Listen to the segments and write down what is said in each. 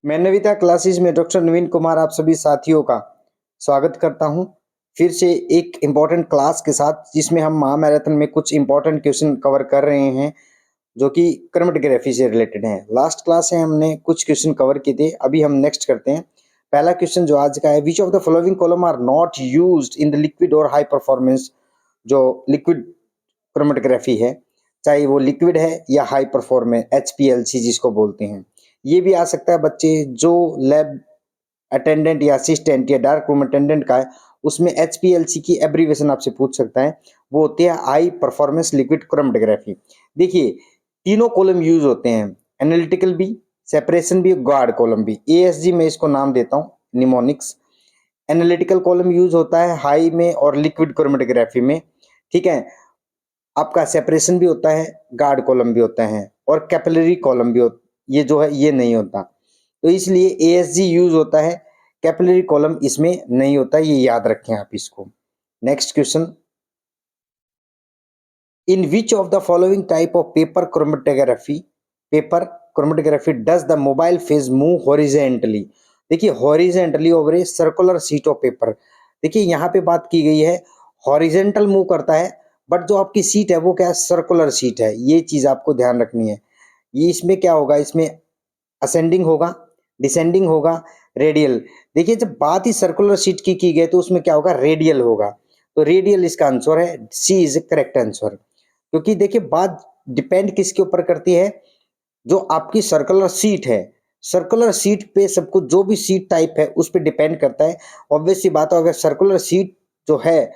मानविता classes में doctor नवीन कुमार आप सभी साथियों का स्वागत करता हूं। फिर से एक इम्पॉर्टेंट क्लास के साथ जिसमें हम महामैराथन में कुछ इम्पॉर्टेंट क्वेश्चन कवर कर रहे हैं जो कि क्रोमेटोग्राफी से रिलेटेड हैं। लास्ट क्लास में हमने कुछ क्वेश्चन कवर किए थे, अभी हम नेक्स्ट करते हैं। पहला क्वेश्चन जो आज का है, which of the following column are not used in the liquid और हाई परफॉर्मेंस। जो लिक्विड क्रोमेटोग्राफी है, चाहे वो लिक्विड है या हाई परफॉर्मेंस एचपीएलसी जिसको बोलते हैं, ये भी आ सकता है बच्चे। जो लैब अटेंडेंट या असिस्टेंट या डार्क रूम अटेंडेंट का है, उसमें एचपीएलसी की एब्रीविएशन आपसे पूछ सकता है, वो होती है हाई परफॉर्मेंस लिक्विड क्रोमेटोग्राफी। देखिए, तीनों कॉलम यूज होते हैं, एनालिटिकल भी, सेपरेशन भी, गार्ड कॉलम भी। एएसजी में इसको नाम देता हूँ, निमोनिक्स। एनालिटिकल कॉलम यूज होता है हाई में और लिक्विड क्रोमेटोग्राफी में, ठीक है। आपका सेपरेशन भी होता है, गार्ड कॉलम भी होता है, और कैपिलरी कॉलम भी ये जो है ये नहीं होता। तो इसलिए एएसजी यूज होता है, कैपिलरी कॉलम इसमें नहीं होता, ये याद रखें आप इसको। Next question, in which of the following type of paper chromatography does the mobile phase move horizontally. देखिए, horizontally over a circular sheet of paper. देखिए, यहाँ पे बात की गई है हॉरिजेंटल मूव करता है, बट जो आपकी सीट है वो क्या है, सर्कुलर सीट है। ये चीज आपको ध्यान रखनी है। ये इसमें क्या होगा, इसमें असेंडिंग होगा, डिसेंडिंग होगा, रेडियल। देखिए, जब बात ही सर्कुलर शीट की गई तो उसमें क्या होगा, रेडियल होगा। तो रेडियल इसका आंसर है, सी इज करेक्ट आंसर। क्योंकि देखिए, बात डिपेंड किसके ऊपर करती है, जो आपकी सर्कुलर सीट है, सर्कुलर सीट पे सब कुछ, जो भी सीट टाइप है उस पर डिपेंड करता है। ऑब्वियस सी बात है, अगर सर्कुलर सीट जो है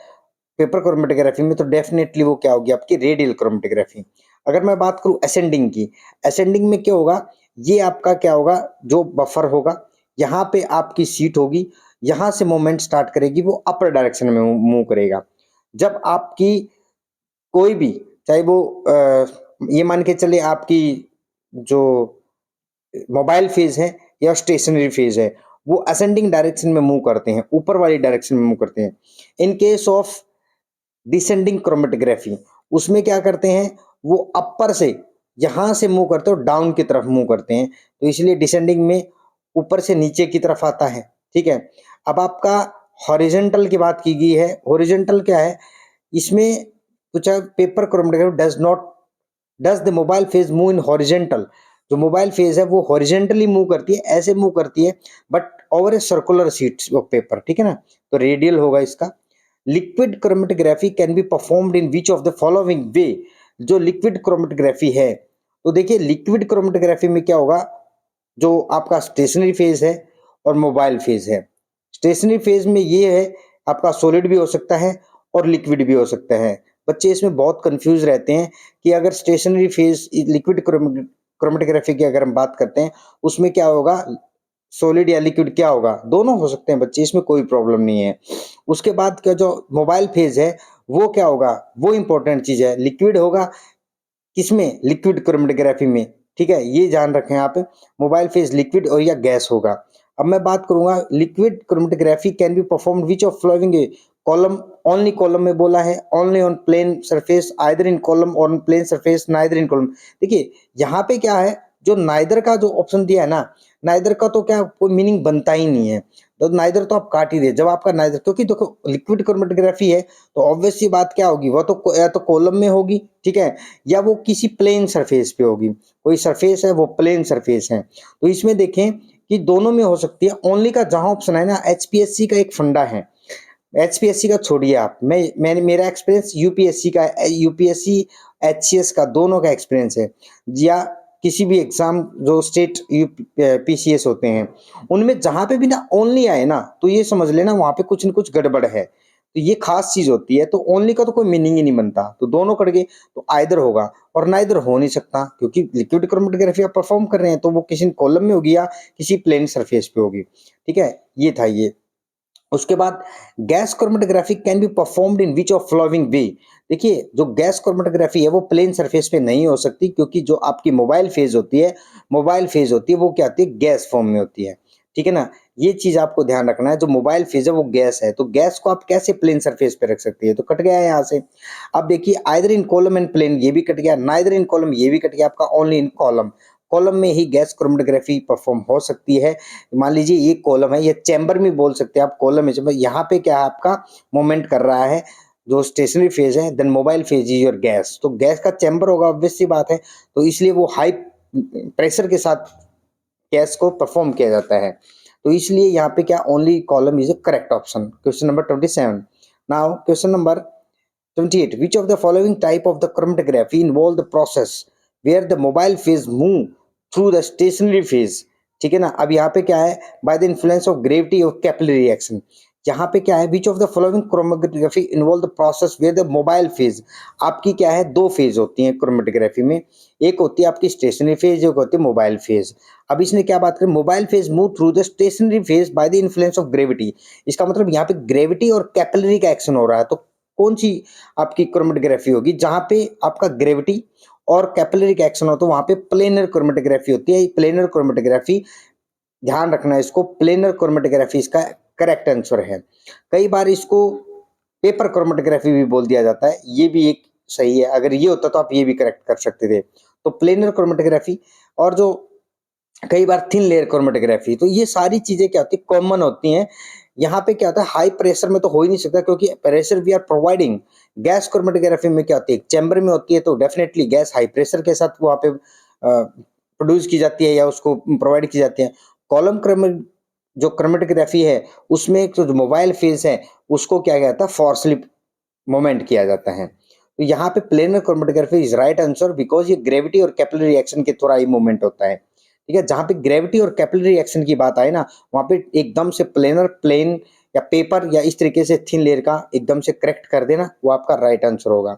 पेपर क्रोमेटोग्राफी में, तो डेफिनेटली वो क्या होगी, आपकी रेडियल क्रोमेटोग्राफी। अगर मैं बात करूं असेंडिंग की, असेंडिंग में क्या होगा, ये आपका क्या होगा, जो बफर होगा, यहाँ पे आपकी सीट होगी, यहाँ से मूवमेंट स्टार्ट करेगी, वो अपर डायरेक्शन में मूव करेगा। जब आपकी कोई भी, चाहे वो ये मान के चले आपकी जो मोबाइल फेज है या स्टेशनरी फेज है, वो असेंडिंग डायरेक्शन में मूव करते हैं, ऊपर वाली डायरेक्शन में मूव करते हैं। In case of descending chromatography, उसमें क्या करते हैं, वो अपर से यहां से मूव करते हैं और डाउन की तरफ मूव करते हैं। तो इसलिए डिसेंडिंग में ऊपर से नीचे की तरफ आता है, ठीक है। अब आपका हॉरिजेंटल की बात की गई है, हॉरिजेंटल क्या है, इसमें पूछा paper chromatography does the mobile phase move in horizontal. जो मोबाइल फेज है वो हॉरिजेंटली मूव करती है, ऐसे मूव करती है, but over a circular sheet of paper, ठीक है ना। तो रेडियल होगा इसका। Liquid chromatography can be performed in which of the following वे। जो लिक्विड क्रोमेटोग्राफी है, तो देखिए, लिक्विड क्रोमेटोग्राफी में क्या होगा, जो आपका स्टेशनरी फेज है और मोबाइल फेज है। स्टेशनरी फेज में ये है, आपका सॉलिड भी हो सकता है और लिक्विड भी हो सकता है। बच्चे इसमें बहुत कंफ्यूज रहते हैं कि अगर स्टेशनरी फेज लिक्विड क्रोमेटोग्राफी की अगर हम बात करते हैं, उसमें क्या होगा, सॉलिड या लिक्विड क्या होगा, दोनों हो सकते हैं बच्चे, इसमें कोई प्रॉब्लम नहीं है। उसके बाद का जो मोबाइल फेज है, वो क्या होगा, वो इंपॉर्टेंट चीज है, लिक्विड होगा किसमें, लिक्विड क्रोमेटोग्राफी में, ठीक है। ये ध्यान रखें आप, मोबाइल फेज लिक्विड और या गैस होगा। अब मैं बात करूंगा, liquid chromatography can be performed which of flowing column. Only column में बोला है, only on plane surface, either in column or plane surface, neither in column. देखिए, यहाँ पे क्या है, जो नाइदर का जो ऑप्शन दिया है ना, नाइदर का तो क्या कोई मीनिंग बनता ही नहीं है। तो नाइदर तो आप काट ही दे जब आपका नाइदर, क्योंकि देखो लिक्विड क्रोमेटोग्राफी है, तो ऑब्वियस सी बात क्या होगी, वो तो या तो कॉलम में होगी, ठीक है, या वो किसी प्लेन सरफेस पे होगी। कोई सरफेस है वो प्लेन सरफेस है, तो इसमें देखें कि दोनों में हो सकती है। ओनली का जहां ऑप्शन है ना, एचपीएससी का एक फंडा है, एचपीएससी का छोड़िए आप, मैंने मेरा एक्सपीरियंस यूपीएससी का, यूपीएससी एचसीएस का, दोनों का एक्सपीरियंस है, या किसी भी एग्जाम जो स्टेट पीसीएस होते हैं, उनमें जहां पे भी ना ओनली आए ना, तो ये समझ लेना वहां पे कुछ न कुछ गड़बड़ है। तो ये खास चीज होती है, तो ओनली का तो कोई मीनिंग ही नहीं बनता, तो दोनों कट गए, तो आइदर होगा, और नाइदर हो नहीं सकता, क्योंकि लिक्विड क्रोमेटोग्राफी आप परफॉर्म कर रहे हैं, तो वो किसी कॉलम में होगी या किसी प्लेन सरफेस पे होगी, ठीक है। ये था ये। उसके बाद, gas chromatography can be performed in which of flowing way. देखिए, जो गैस क्रोमेटोग्राफी है वो प्लेन सरफेस पे नहीं हो सकती, क्योंकि जो आपकी मोबाइल फेज होती है, मोबाइल फेज होती है वो क्या होती है, गैस फॉर्म में होती है, ठीक है ना। ये चीज आपको ध्यान रखना है, जो मोबाइल फेज है वो गैस है, तो गैस को आप कैसे प्लेन सरफेस पे रख सकती है, तो कट गया है यहाँ से। अब देखिए, either in column and plane, ये भी कट गया, नाइदर इन कॉलम, ये भी कट गया आपका, ओनली इन कॉलम। कॉलम में ही गैस क्रोमेटोग्राफी परफॉर्म हो सकती है। मान लीजिए ये कॉलम है, ये चैम्बर में बोल सकते हैं आप, कॉलम है, यहाँ पे क्या है आपका मूवमेंट कर रहा है जो स्टेशनरी फेज है, then mobile phase is your gas. तो गैस का चैम्बर होगा, ऑब्वियस सी बात है, तो इसलिए वो हाई प्रेशर के साथ गैस को परफॉर्म किया जाता है। तो इसलिए यहाँ पे क्या, only column is a correct option. Question number 27। Now question number 28. Which of the following type of the chromatography involve the process where the mobile phase move through the stationary phase? ठीक है ना। अब यहाँ पे क्या है, by the influence of gravity or capillary reaction। यहाँ पे क्या है, which of the following chromatography involve the process where the mobile phase, आपकी क्या है, दो फेज होती है क्रोमेटोग्राफी में, एक होती है आपकी स्टेशनरी फेज, एक होती है मोबाइल फेज। अब इसने क्या बात करें, mobile phase move through the stationary phase by the influence of gravity. इसका मतलब यहाँ पे ग्रेविटी और कैपिलरी का एक्शन हो रहा है। तो कौन सी आपकी क्रोमेटोग्राफी होगी, जहां पे आपका ग्रेविटी और कैपिलरी का एक्शन हो, तो वहां पे प्लेनर क्रोमेटोग्राफी होती है। प्लेनर क्रोमेटोग्राफी, ध्यान रखना इसको, प्लेनर क्रोमेटोग्राफी इसका करेक्ट आंसर है। कई बार इसको पेपर क्रोमेटोग्राफी भी बोल दिया जाता है, ये भी एक सही है। अगर ये होता तो आप ये भी करेक्ट कर सकते थे। तो प्लेनर क्रोमेटोग्राफी, और जो कई बार थिन लेयर क्रोमेटोग्राफी, तो ये सारी चीजें क्या होती है, कॉमन होती हैं। यहाँ पे क्या होता है, हाई प्रेशर में तो हो ही नहीं सकता, क्योंकि pressure we are providing. Gas chromatography में क्या होती है, चैम्बर में होती है, तो डेफिनेटली गैस हाई प्रेशर के साथ वहाँ पे प्रोड्यूस की जाती है या उसको प्रोवाइड की जाती है। कॉलम क्रोमेट जो क्रोमेटोग्राफी है, उसमें जो मोबाइल फेज है उसको क्या कहता है, फोर्सली मोमेंट किया जाता है। तो यहाँ पे planar chromatography is right answer, because ये ग्रेविटी और कैपिलरी रिएक्शन के थोड़ा ही मूवमेंट होता है। ठीक है, जहां पे ग्रेविटी और कैपिलरी रिएक्शन की बात आए ना, वहां पे एकदम से प्लेनर, प्लेन या पेपर या इस तरीके से थिन लेयर का एकदम से करेक्ट कर देना, वो आपका राइट आंसर होगा।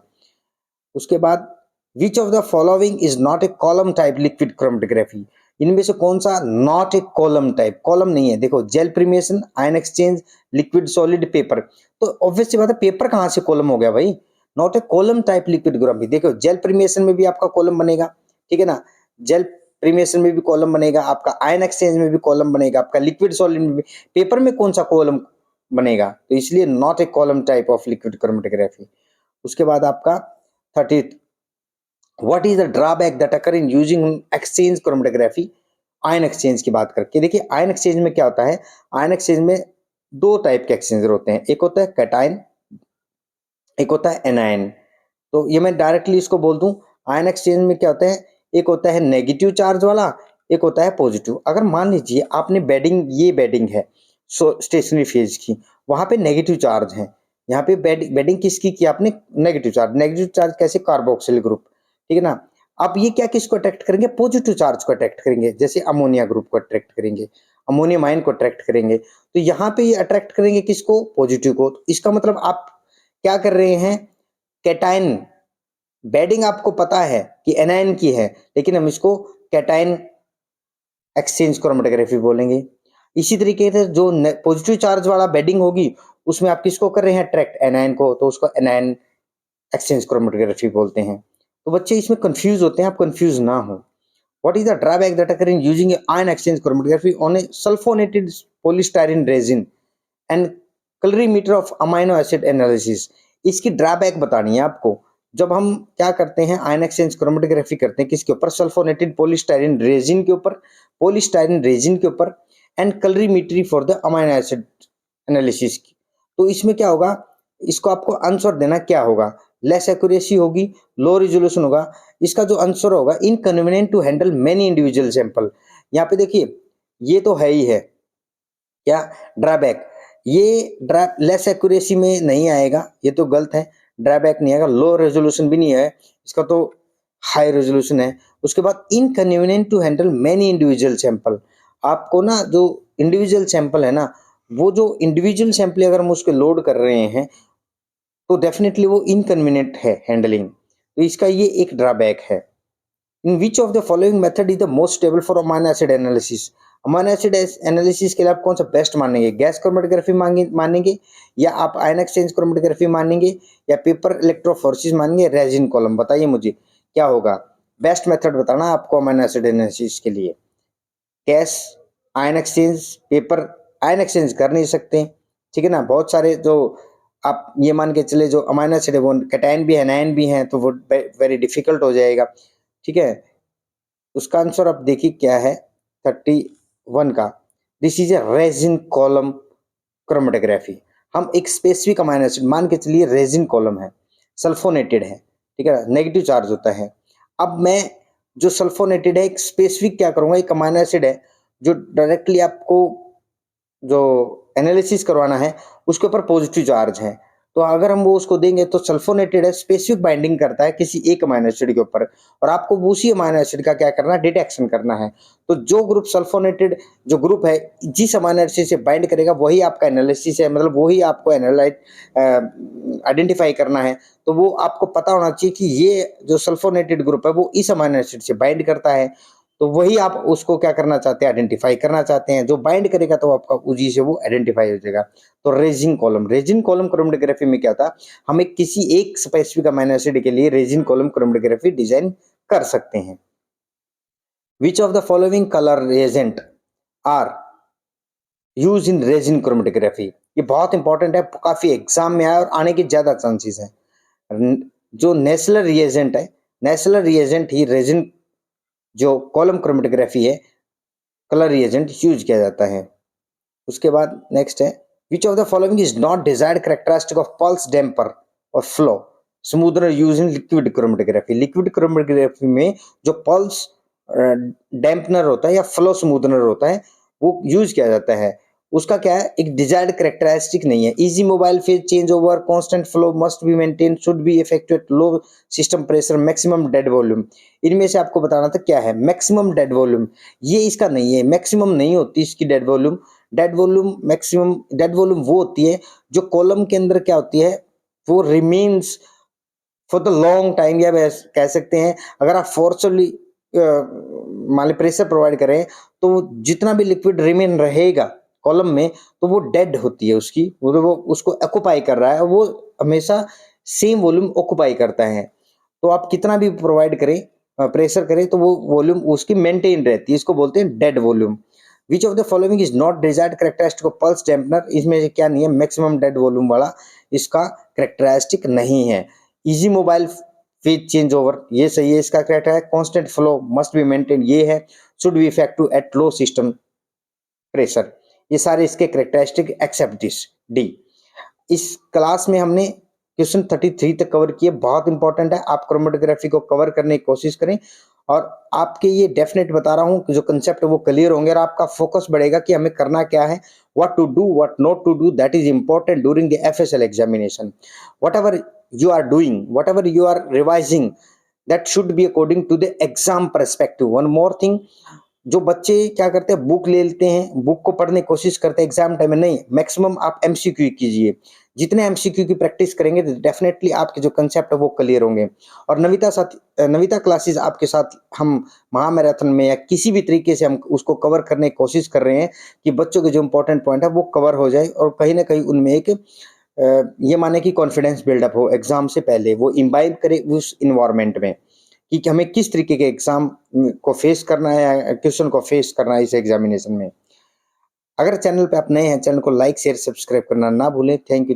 उसके बाद, which of the following is not a column type liquid chromatography, इनमें से कौन सा not a column type, column नहीं है। देखो, gel permeation, ion exchange, liquid solid, paper. तो ऑब्वियस सी बात है, पेपर कहां से कॉलम हो गया भाई, not a column type liquid ग्राफी। देखो, जेल प्रीमिएशन में भी आपका कॉलम बनेगा, ठीक है ना, जेल प्रीमिएशन में भी कॉलम बनेगा आपका, आयन एक्सचेंज में भी कॉलम बनेगा आपका, लिक्विड सॉलिड में भी। पेपर में कौन सा कॉलम बनेगा, तो इसलिए not a column type of liquid chromatography. उसके बाद आपका 30th, what is the drawback that occur in using exchange chromatography. Ion exchange की बात करके देखिए, आयन एक्सचेंज में क्या होता है, आयन एक्सचेंज में दो टाइप के एक्सचेंजर होते हैं, एक होता है कैटायन, एक होता है एनायन। तो ये मैं डायरेक्टली इसको बोल दूं, आयन एक्सचेंज में क्या होता है, एक होता है नेगेटिव चार्ज वाला, एक होता है पॉजिटिव। अगर मान लीजिए आपने बेडिंग, ये बेडिंग है स्टेशनरी फेज की, वहां पे नेगेटिव चार्ज है, यहाँ पे बेडिंग किसकी की आपने, नेगेटिव चार्ज। नेगेटिव चार्ज कैसे, कार्बोक्सिल ग्रुप, ठीक है ना। अब ये क्या किसको अट्रैक्ट करेंगे, पॉजिटिव चार्ज को अट्रैक्ट करेंगे, जैसे अमोनिया ग्रुप को अट्रैक्ट करेंगे, अमोनियम आयन को अट्रैक्ट करेंगे। तो यहाँ पे ये अट्रैक्ट करेंगे किसको, पॉजिटिव को। तो इसका मतलब आप क्या कर रहे हैं, कैटायन बेडिंग आपको पता है कि एनायन की है, लेकिन हम इसको कैटायन एक्सचेंज क्रोमेटोग्राफी बोलेंगे। इसी तरीके से जो पॉजिटिव चार्ज वाला बेडिंग होगी, उसमें आप किसको कर रहे हैं, अट्रैक्ट एनायन को, तो उसको एनायन एक्सचेंज क्रोमेटोग्राफी बोलते हैं। तो बच्चे इसमें कंफ्यूज होते हैं, आप कंफ्यूज ना हो। What is the drawback that occur in using ion exchange chromatography on a sulphonated polystyrene resin and colorimeter of amino acid analysis. इसकी ड्रॉबैक बतानी है आपको। जब हम क्या करते हैं, आयन एक्सचेंज क्रोमेटोग्राफी करते हैं किसके ऊपर, सल्फोनेटेड पॉलीस्टाइरीन रेजिन के ऊपर, पॉलीस्टाइरीन रेजिन के ऊपर, and colorimetry for the amino acid analysis की। तो इसमें क्या होगा, इसको आपको आंसर देना क्या होगा, लेस एक्यूरेसी होगी, लो रिजोल्यूशन होगा। इसका जो आंसर होगा, inconvenient to handle many individual sample. यहाँ पे देखिए, ये तो है ही है क्या ड्रॉबैक, ये लेस एक्यूरेसी में नहीं आएगा, ये तो गलत है, ड्रॉबैक नहीं आएगा। लो रेजोल्यूशन भी नहीं है इसका, तो हाई रेजोल्यूशन है। उसके बाद inconvenient to handle many individual sample, आपको ना जो इंडिविजुअल सैंपल है ना, वो जो इंडिविजुअल सैंपल अगर हम उसके लोड कर रहे हैं, तो डेफिनेटली वो इनकन्वीनियंट है हैंडलिंग। तो इसका ये एक ड्रॉबैक है। In which of the following method is the most stable for amino acid analysis. Amino acid analysis के लिए आप कौन सा बेस्ट मानेंगे, गैस क्रोमेटोग्राफी मानेंगे, या आप आयन एक्सचेंज क्रोमेटोग्राफी मानेंगे, या पेपर इलेक्ट्रोफोरेसिस मानेंगे, रेजिन कॉलम। बताइए मुझे क्या होगा, बेस्ट मेथड बताना आपको अमाइनो एसिड एनालिसिस के लिए। Gas, ion exchange, paper. Ion exchange कर नहीं सकते, ठीक है ना, बहुत सारे जो आप ये मान के चले, जो अमाइनो एसिड है वो कैटायन भी है, एनायन भी है, तो वो वेरी डिफिकल्ट हो जाएगा, ठीक है। उसका आंसर आप देखिए क्या है 31 का। This is a resin column chromatography. हम एक स्पेसिफिक अमाइनो एसिड मान के चलिए रेजिन कॉलम है, सल्फोनेटेड है, ठीक है, नेगेटिव चार्ज होता है। अब मैं जो सल्फोनेटेड है एक स्पेसिफिक क्या करूंगा, एक अमाइनो एसिड है जो डायरेक्टली आपको जो एनालिसिस करवाना है उसके ऊपर पॉजिटिव चार्ज है, तो अगर हम वो उसको देंगे तो सल्फोनेटेड है, स्पेसिफिक बाइंडिंग करता है किसी एक अमाइनो एसिड के ऊपर, और आपको उसी अमाइनो एसिड का क्या करना है, डिटेक्शन करना है। तो जो ग्रुप सल्फोनेटेड जो ग्रुप है जिस अमाइनो एसिड से बाइंड करेगा वही आपका एनालिसिस है, मतलब वही आपको एनालाइट आइडेंटिफाई करना है। तो वो आपको पता होना चाहिए कि ये जो सल्फोनेटेड ग्रुप है वो इस अमाइनो एसिड से बाइंड करता है, तो वही आप उसको क्या करना चाहते हैं, आइडेंटिफाई करना चाहते हैं। जो बाइंड करेगा तो आपका उसी से वो आइडेंटिफाई हो जाएगा। तो रेजिन कॉलम क्रोमेटोग्राफी में क्या था, हम एक किसी एक स्पेसिफिक अमीनो एसिड के लिए रेजिन कॉलम क्रोमेटोग्राफी डिजाइन कर सकते हैं। Which of the following colour reagent are use in resin chromatography, ये बहुत इंपॉर्टेंट है, काफी एग्जाम में आया और आने के ज्यादा चांसेस है। जो नेशनल रिएजेंट है, नेशनल रिएजेंट ही रेजिन जो कॉलम क्रोमेटोग्राफी है कलर रिएजेंट यूज किया जाता है। उसके बाद नेक्स्ट है which of the following is not desired characteristic of pulse damper और flow smoothener use in liquid chromatography. Liquid chromatography में जो पल्स डैम्पनर होता है या फ्लो स्मूदनर होता है वो यूज किया जाता है, उसका क्या है, एक डिजायर्ड कैरेक्टरिस्टिक नहीं है। Easy mobile phase change over, constant flow must be maintain, should be effective at low system pressure, maximum dead volume. इनमें से आपको बताना था क्या है मैक्सिमम डेड वॉल्यूम, ये इसका नहीं है, मैक्सिमम नहीं होती इसकी dead volume. Dead volume maximum dead volume वो होती है जो कॉलम के अंदर क्या होती है, वो remains for the long time, या कह सकते हैं अगर आप फोर्सफुली मान ली प्रेशर प्रोवाइड करें तो जितना भी लिक्विड रिमेन रहेगा कॉलम में तो वो डेड होती है उसकी, वो उसको ऑक्युपाई कर रहा है, वो हमेशा सेम वॉल्यूम ऑक्युपाई करता है। तो आप कितना भी प्रोवाइड करें प्रेशर करें तो वो वॉल्यूम उसकी मेंटेन रहती है, इसको बोलते हैं dead volume. Which of the following is not desired characteristic of pulse dampener, इसमें से क्या नहीं है, मैक्सिमम डेड वॉल्यूम वाला इसका कैरेक्टरिस्टिक नहीं है। Easy mobile phase change over ये सही है, इसका करेक्ट है। Constant flow must be maintain ये है। Should be effective at low system pressure, ये सारे इसके कैरेक्टरिस्टिक एक्सेप्ट दिस डी। इस क्लास में हमने क्वेश्चन 33 तक कवर किए, बहुत इंपॉर्टेंट है, आप क्रोमेटोग्राफी को कवर करने की कोशिश करें और आपके ये डेफिनेट बता रहा हूँ कि जो कंसेप्ट है वो क्लियर होंगे और आपका फोकस बढ़ेगा कि हमें करना क्या है, what to do what not to do, that is important during the FSL examination. Whatever you are doing, whatever you are revising, that should be according to the exam perspective. one more thing, जो बच्चे क्या करते हैं book ले लेते हैं, book को पढ़ने की कोशिश करते हैं एग्जाम टाइम में, नहीं, मैक्सिमम आप एमसीक्यू कीजिए। जितने एमसीक्यू की प्रैक्टिस करेंगे तो डेफिनेटली आपके जो कंसेप्ट है वो क्लियर होंगे। और नविता क्लासेस आपके साथ हम महामैराथन में या किसी भी तरीके से हम उसको कवर करने की कोशिश कर रहे हैं कि बच्चों के जो इंपॉर्टेंट पॉइंट है वो कवर हो जाए और कहीं ना कहीं उनमें एक ये माने कि कॉन्फिडेंस बिल्डअप हो, एग्जाम से पहले वो इम्बाइब करे उस इन्वायरमेंट में कि हमें किस तरीके के एग्जाम को फेस करना है या क्वेश्चन को फेस करना है इस एग्जामिनेशन में। अगर चैनल पे आप नए हैं, चैनल को लाइक शेयर सब्सक्राइब करना ना भूलें। Thank you.